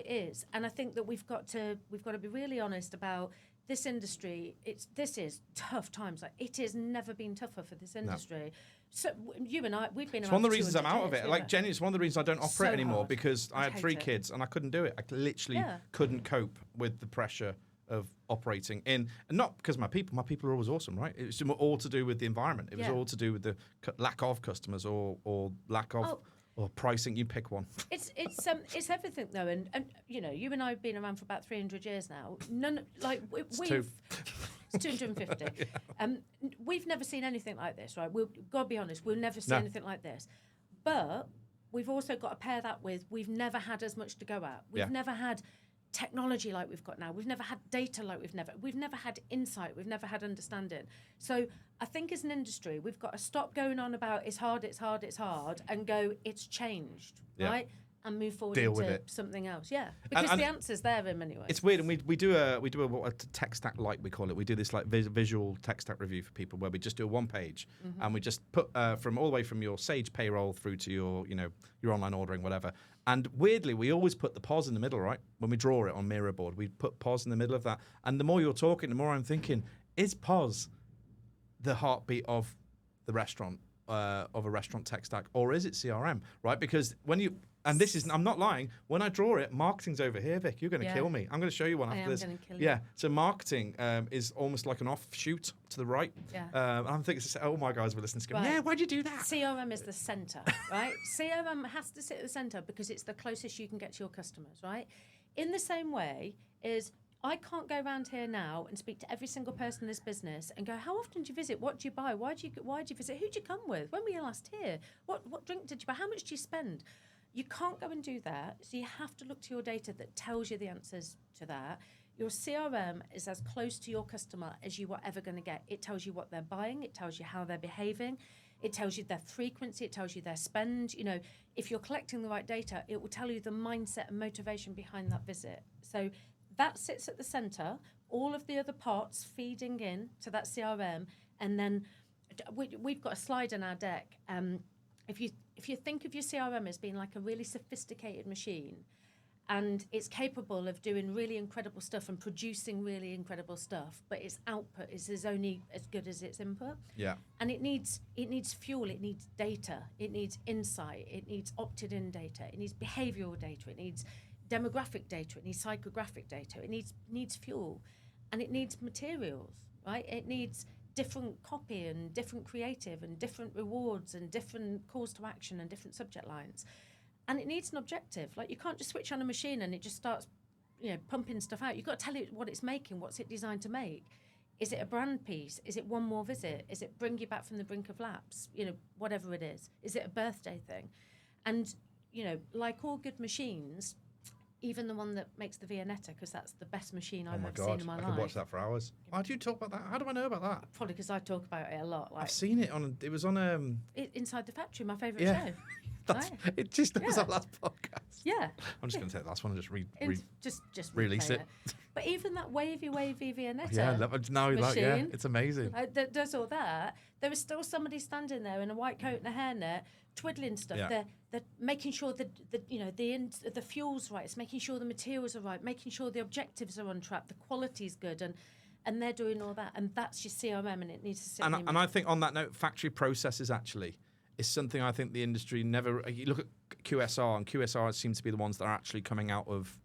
is. And I think that we've got to be really honest about this industry. This is tough times. Like, it has never been tougher for this industry. No. So you and I, we've been. It's one of the reasons I'm out of it. Like, Jenny, it's one of the reasons I don't operate anymore, because I had 3 kids and I couldn't do it. I literally couldn't cope with the pressure of operating in, and not because my people are always awesome, right? It was all to do with the environment. It was all to do with the lack of customers or lack of. Or pricing, you pick one. It's everything though, and you and I have been around for about 300 years now. It's 250. We've never seen anything like this, right? We've got to be honest. We'll never see anything like this. But we've also got to pair that with we've never had as much to go at. We've never had technology like we've got now. We've never had data like we've never had insight. We've never had understanding. So I think as an industry, we've got to stop going on about it's hard, and go, it's changed, right? And move forward into something else. Yeah, because the answer's there in many ways. It's weird, and we do a tech stack light, we call it. We do this like visual tech stack review for people, where we just do a 1 page, and we just put from all the way from your Sage payroll through to your your online ordering, whatever. And weirdly, we always put the POS in the middle, right? When we draw it on Miro board, we put POS in the middle of that. And the more you're talking, the more I'm thinking, is POS the heartbeat of the restaurant, of a restaurant tech stack, or is it CRM, right? Because when you, and this is, I'm not lying, when I draw it, marketing's over here, Vic. You're going to kill me. I'm going to show you one after this. Yeah, so marketing is almost like an offshoot to the right. Yeah. And I'm thinking, oh, my guys were listening to go, why'd you do that? CRM is the center, right? CRM has to sit at the center because it's the closest you can get to your customers, right? In the same way is, I can't go around here now and speak to every single person in this business and go, how often do you visit? What do you buy? Why do you visit? Who'd you come with? When were you last here? What drink did you buy? How much do you spend? You can't go and do that. So you have to look to your data that tells you the answers to that. Your CRM is as close to your customer as you are ever going to get. It tells you what they're buying. It tells you how they're behaving. It tells you their frequency. It tells you their spend. If you're collecting the right data, it will tell you the mindset and motivation behind that visit. So that sits at the center, all of the other parts feeding in to that CRM, and then we've got a slide in our deck. If you think of your CRM as being like a really sophisticated machine, and it's capable of doing really incredible stuff and producing really incredible stuff, but its output is only as good as its input. Yeah. And it needs fuel, it needs data, it needs insight, it needs opted-in data, it needs behavioural data, it needs demographic data, it needs psychographic data, it needs fuel, and it needs materials, right? It needs different copy and different creative and different rewards and different calls to action and different subject lines. And it needs an objective. Like, you can't just switch on a machine and it just starts, pumping stuff out. You've got to tell it what it's making, what's it designed to make. Is it a brand piece? Is it one more visit? Is it bring you back from the brink of lapse? Whatever it is. Is it a birthday thing? And, like all good machines, even the one that makes the Viennetta, because that's the best machine I've ever seen in my life. I could watch that for hours. Why do you talk about that? How do I know about that? Probably because I talk about it a lot. Like, I've seen it on. It was on Inside the Factory, my favourite show. It just was our last podcast. Yeah. I'm just going to take the last one and just just release it. But even that wavy Viennetta machine, it's amazing. That does all that. There is still somebody standing there in a white coat and a hairnet, twiddling stuff. Yeah. They're making sure that the fuel's right. It's making sure the materials are right, making sure the objectives are on track, the quality's good, and they're doing all that. And that's your CRM, and it needs to sit. And I think on that note, factory processes actually is something I think the industry never. You look at QSR, and QSR seems to be the ones that are actually coming out of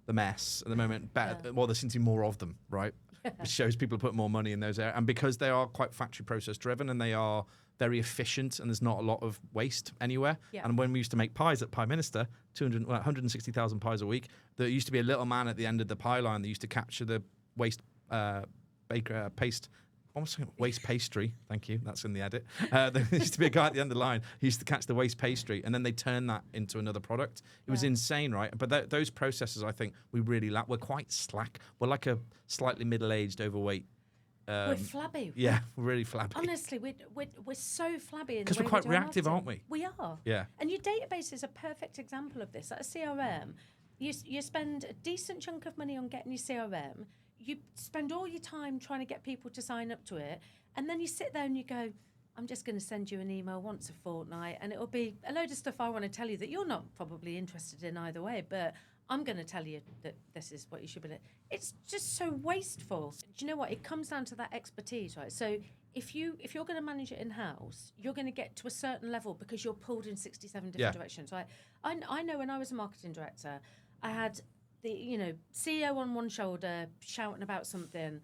the mess at the moment. Better, well, there seems to be more of them, right? Which shows people put more money in those areas, and because they are quite factory process driven and they are very efficient, and there's not a lot of waste anywhere. Yeah. And when we used to make pies at Pie Minister, 160,000 pies a week, there used to be a little man at the end of the pie line that used to capture the waste paste. Almost waste pastry. Thank you. That's in the edit. There used to be a guy at the end of the line. He used to catch the waste pastry, and then they turn that into another product. It was insane, right? But those processes, I think, we really lack. We're quite slack. We're like a slightly middle-aged, overweight. We're flabby. Yeah, we're really flabby. Honestly, we're so flabby. Because we're quite reactive, aren't we? We are. Yeah. And your database is a perfect example of this. At a CRM, you spend a decent chunk of money on getting your CRM. You spend all your time trying to get people to sign up to it, and then you sit there and you go, I'm just going to send you an email once a fortnight, and it'll be a load of stuff I want to tell you that you're not probably interested in either way, but I'm going to tell you that this is what you should be doing. It's just so wasteful. Do you know what? It comes down to that expertise, right? So if you're going to manage it in-house, you're going to get to a certain level because you're pulled in 67 different directions, right? I know when I was a marketing director, I had the CEO on one shoulder shouting about something,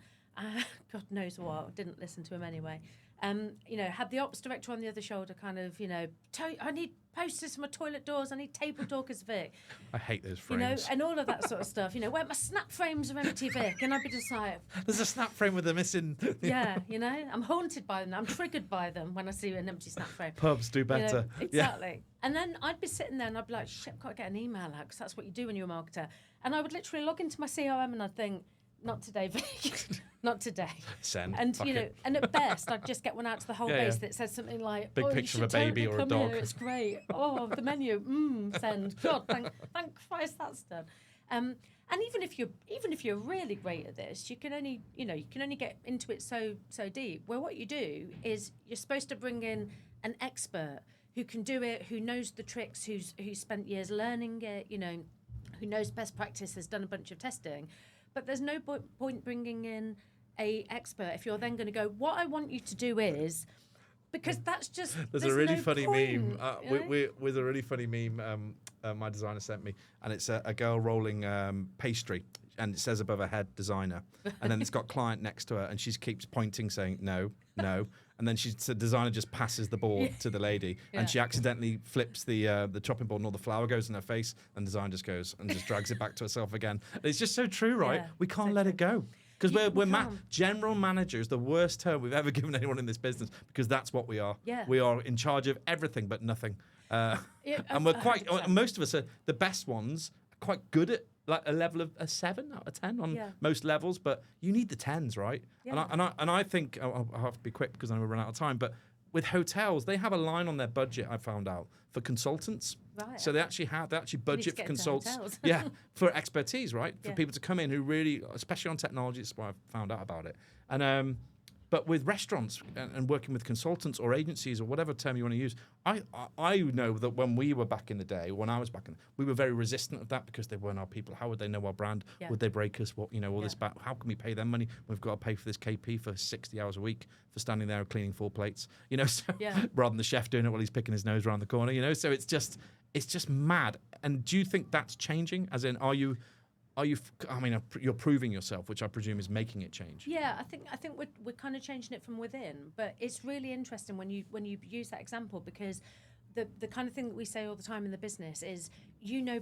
God knows what, didn't listen to him anyway. Had the ops director on the other shoulder kind of, I need posters for my toilet doors, I need table talkers, Vic. I hate those frames. And all of that sort of stuff. Where my snap frames are empty, Vic, and I'd be just like... There's a snap frame with a missing... Yeah, I'm haunted by them. I'm triggered by them when I see an empty snap frame. Pubs do better. Exactly. Yeah. And then I'd be sitting there and I'd be like, shit, I've got to get an email out, because that's what you do when you're a marketer. And I would literally log into my CRM and I'd think, not today, Vic. Not today. Send. And and at best, I'd just get one out to the whole base that says something like, big picture of a baby or a dog. Here, it's great. Oh, the menu. Send. God, thank Christ that's done. And even if you're really great at this, you can only get into it so deep. Well, what you do is you're supposed to bring in an expert who can do it, who knows the tricks, who's spent years learning it, who knows best practice, has done a bunch of testing. But there's no point bringing in a expert if you're then going to go, what I want you to do is, because that's just... There's a really funny meme. With a really funny meme my designer sent me, and it's a girl rolling pastry, and it says above her head, designer. And then it's got client next to her, and she keeps pointing, saying, no. And then the designer just passes the board to the lady, and she accidentally flips the chopping board, and all the flour goes in her face, and the designer just goes and just drags it back to herself again. It's just so true, right? We can't let it go. Because we're general manager is the worst term we've ever given anyone in this business, because that's what we are. Yeah. We are in charge of everything but nothing. And we're quite, most of us are the best ones, are quite good at like a level of a 7 out of 10 on most levels, but you need the 10s, right? Yeah. And I think I'll have to be quick because I know we'll run out of time. But with hotels, they have a line on their budget, I found out, for consultants. Right. So they actually budget for consultants. For expertise, right? For people to come in who really, especially on technology, that's why I found out about it. And But with restaurants and working with consultants or agencies or whatever term you want to use, I know that when we were back in the day, when I was back in, we were very resistant of that because they weren't our people. How would they know our brand? Yeah. Would they break us? What, all this back? How can we pay them money? We've got to pay for this KP for 60 hours a week for standing there cleaning 4 plates. So rather than the chef doing it while he's picking his nose around the corner. So it's just mad. And do you think that's changing? As in, are you? You're proving yourself, which I presume is making it change. Yeah, I think we're kind of changing it from within. But it's really interesting when you use that example, because the kind of thing that we say all the time in the business is,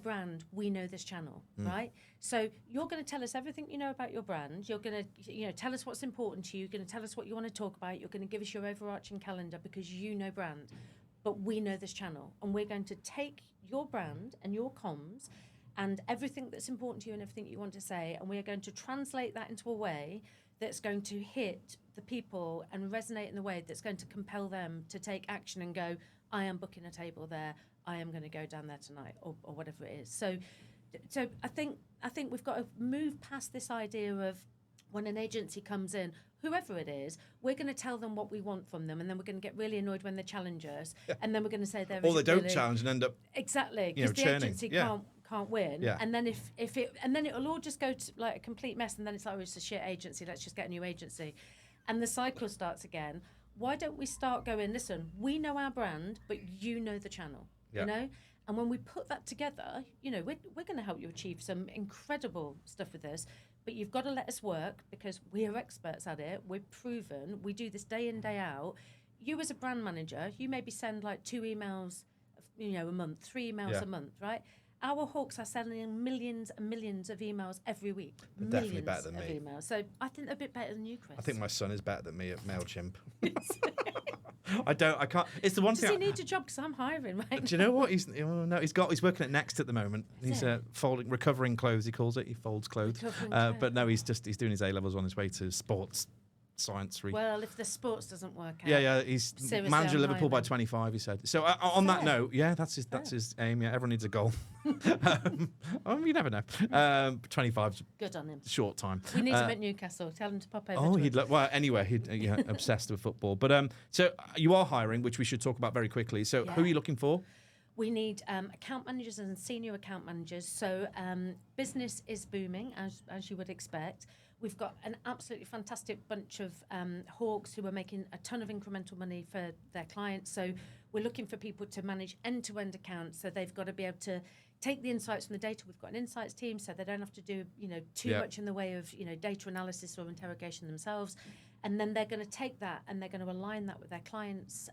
brand, we know this channel, right? So you're going to tell us everything you know about your brand. You're going to tell us what's important to you. You're going to tell us what you want to talk about. You're going to give us your overarching calendar because you know brand. But we know this channel, and we're going to take your brand and your comms and everything that's important to you and everything you want to say, and we are going to translate that into a way that's going to hit the people and resonate in a way that's going to compel them to take action and go, I am booking a table there, I am going to go down there tonight, or whatever it is. So I think we've got to move past this idea of when an agency comes in, whoever it is, we're going to tell them what we want from them, and then we're going to get really annoyed when they challenge us, and then we're going to say they're or they don't challenge and end up exactly because the churning. agency can't win, and then then it'll all just go to like a complete mess, and then it's like, it's a shit agency, let's just get a new agency, and the cycle starts again. Why don't we start going, listen, we know our brand, but you know the channel, and when we put that together, we're going to help you achieve some incredible stuff with this, but you've got to let us work because we are experts at it, we're proven, we do this day in, day out. You as a brand manager, you maybe send like 2 emails a month, 3 emails a month, right? Our Hawks are sending millions and millions of emails every week. They're definitely better than me. Emails. So I think they're a bit better than you, Chris. I think my son is better than me at MailChimp. I can't. It's the one thing. Does he need a job? Because I'm hiring right now. Do you know what? He's working at Next at the moment. He's recovering clothes, he calls it. He folds clothes. But no, he's doing his A-levels on his way to sports science. Well, if the sports doesn't work out. Yeah, he's manager of Liverpool by 25, he said. So on that note, that's his aim. Yeah, everyone needs a goal. You never know. 25's good on him. Short time. We need him at Newcastle. Tell him to pop over. Oh, he'd obsessed with football. But so you are hiring, which we should talk about very quickly. So who are you looking for? We need account managers and senior account managers. So business is booming, as you would expect. We've got an absolutely fantastic bunch of Hawks who are making a ton of incremental money for their clients. So we're looking for people to manage end-to-end accounts. So they've got to be able to take the insights from the data. We've got an insights team, so they don't have to do too much in the way of data analysis or interrogation themselves. And then they're going to take that and they're going to align that with their clients'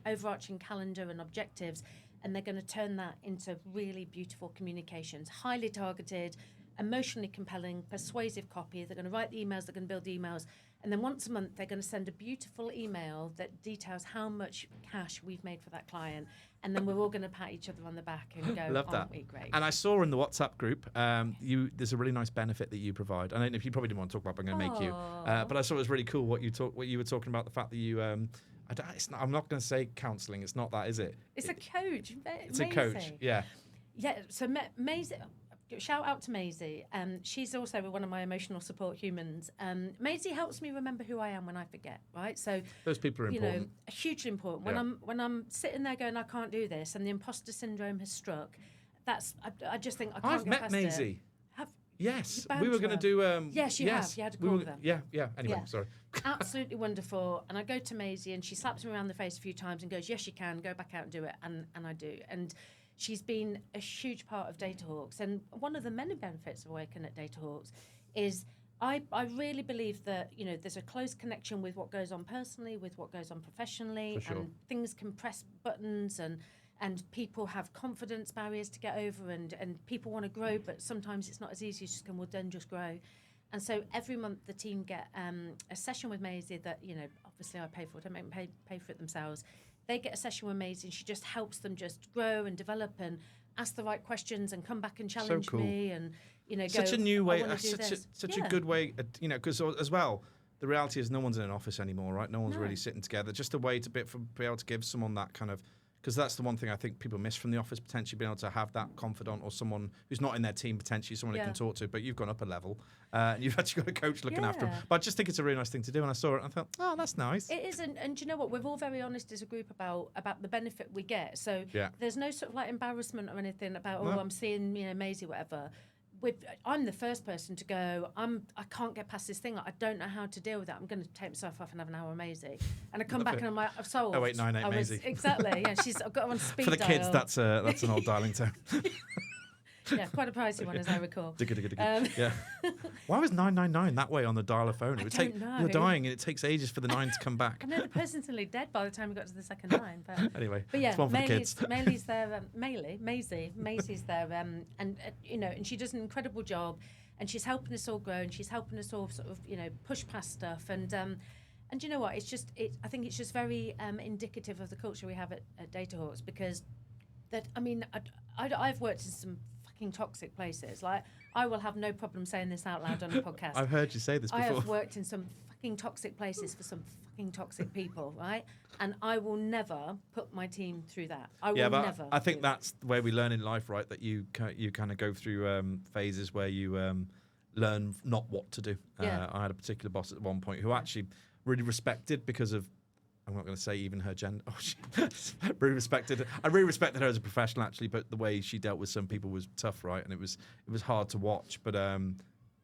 overarching calendar and objectives, and they're going to turn that into really beautiful communications, highly targeted, emotionally compelling, persuasive copy. They're going to write the emails, they're going to build the emails, and then once a month they're going to send a beautiful email that details how much cash we've made for that client, and then we're all going to pat each other on the back and go, Love that. Aren't we great? And I saw in the WhatsApp group, there's a really nice benefit that you provide. I don't know if you probably didn't want to talk about, but I'm going to make you. But I thought it was really cool what you were talking about, the fact that you. I'm not going to say counselling. It's not that, is it? It's a coach. It's a coach. Yeah. Yeah. So Maisie. Shout out to Maisie. She's also one of my emotional support humans. Maisie helps me remember who I am when I forget, right? So those people are important. Hugely important. When I'm sitting there going, I can't do this, and the imposter syndrome has struck, I just think I can't I've get met past Maisie. Yes, we were going to do. Yes, you have. You had a call with her. Yeah. Anyway, sorry. Absolutely wonderful. And I go to Maisie, and she slaps me around the face a few times and goes, "Yes, you can. Go back out and do it." And I do. And she's been a huge part of DataHawks. And one of the many benefits of working at DataHawks is I really believe that, there's a close connection with what goes on personally, with what goes on professionally. For sure. And things can press buttons and people have confidence barriers to get over and people want to grow, but sometimes it's not as easy as just going, well, then just grow. And so every month the team get a session with Maisie that, obviously I pay for it. I make them pay for it themselves. They get a session with Maisie and she just helps them just grow and develop and ask the right questions and come back and challenge me and, such go, a new way, such a good way, because as well, the reality is no one's in an office anymore, right? No one's really sitting together. Just a way to be able to give someone that kind of because that's the one thing I think people miss from the office, potentially being able to have that confidant or someone who's not in their team, potentially someone they can talk to, but you've gone up a level and you've actually got a coach looking after them. But I just think it's a really nice thing to do. And I saw it and I thought, oh, that's nice. It is. And do you know what? We're all very honest as a group about the benefit we get. So there's no sort of like embarrassment or anything about, I'm seeing, Maisie, whatever. I'm the first person to go, I can't get past this thing. I don't know how to deal with that. I'm going to take myself off and have an hour with Maisie. And I come back and I'm like, I've solved. 0898 Maisie. Exactly. Yeah, I've got her on speed For the dial. kids, that's an old dialing tone. Yeah, quite a pricey one, as I recall. Yeah. Why was 999 that way on the dial-a phone? I don't know. You're dying, and it takes ages for the 9 to come back. I know the person's nearly dead by the time we got to the second 9. But anyway, yeah, it's one for the kids. Maisie's there. Maisie's there, and she does an incredible job, and she's helping us all grow, and she's helping us all sort of push past stuff, and you know what? I think it's just very indicative of the culture we have at DataHawks, because I've worked in some toxic places. Like, I will have no problem saying this out loud on a podcast. I've heard you say this before. I have worked in some fucking toxic places for some fucking toxic people, right? And I will never put my team through that. I will never. I think that's the way we learn in life, right? That you kind of go through phases where you learn not what to do. I had a particular boss at one point who actually really respected, because of, I'm not going to say even her gender. Really respected. I really respected her as a professional, actually, but the way she dealt with some people was tough, right? And it was hard to watch. But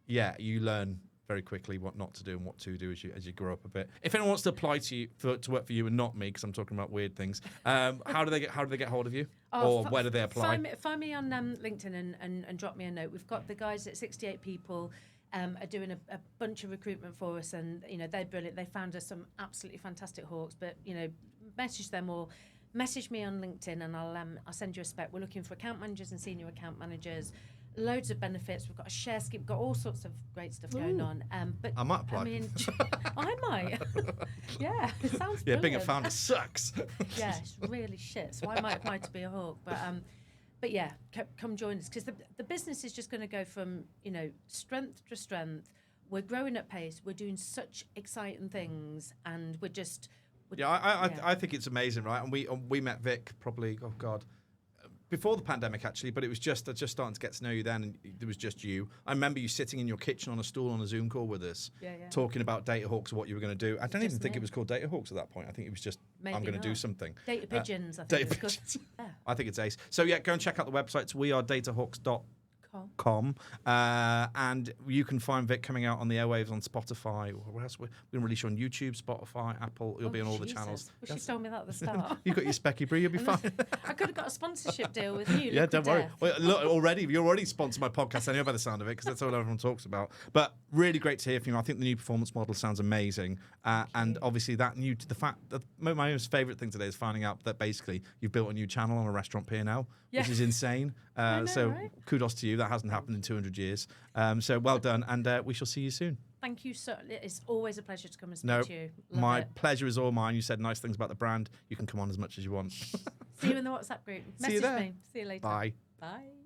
you learn very quickly what not to do and what to do as you grow up a bit. If anyone wants to apply to you to work for you and not me, because I'm talking about weird things, how do they get hold of you, or where do they apply? Find me on LinkedIn and drop me a note. We've got the guys at 68 People. Are doing a bunch of recruitment for us, and they're brilliant. They found us some absolutely fantastic hawks. But message them or message me on LinkedIn, and I'll send you a spec. We're looking for account managers and senior account managers. Loads of benefits. We've got a share scheme. We've got all sorts of great stuff going on. But I might apply. I mean, I might. Yeah, it sounds brilliant. Yeah, being a founder sucks. Yeah, it's really shit. So I might apply to be a hawk, But yeah, come join us, because the business is just going to go from strength to strength. We're growing at pace. We're doing such exciting things, and I think it's amazing, right? And we met Vic probably, before the pandemic, actually, but it was just starting to get to know you then, and it was just you. I remember you sitting in your kitchen on a stool on a Zoom call with us, talking about DataHawks and what you were going to do. I don't even think it was called DataHawks at that point. I think it was just, I'm going to do something. Data Pigeons, I think. Data Pigeons. I think it's ace. So yeah, go and check out the websites. wearedatahawks.com. And you can find Vic coming out on the airwaves on Spotify. Where else? We're going to release you on YouTube, Spotify, Apple. You'll be on all the channels. Well, she told me that at the start. You got your specky brew. You'll be fine. I could have got a sponsorship deal with you. Yeah, don't worry. Well, look, you're already sponsored my podcast anyway by the sound of it, because that's all everyone talks about. But really great to hear from you. I think the new performance model sounds amazing, and obviously that the fact that my most favourite thing today is finding out that basically you've built a new channel on a restaurant P&L, which is insane. So kudos to you. That hasn't happened in 200 years. So well done, and we shall see you soon. Thank you, sir. It's always a pleasure to come and speak to you. My pleasure is all mine. You said nice things about the brand. You can come on as much as you want. See you in the WhatsApp group. Message me. See you later. Bye. Bye.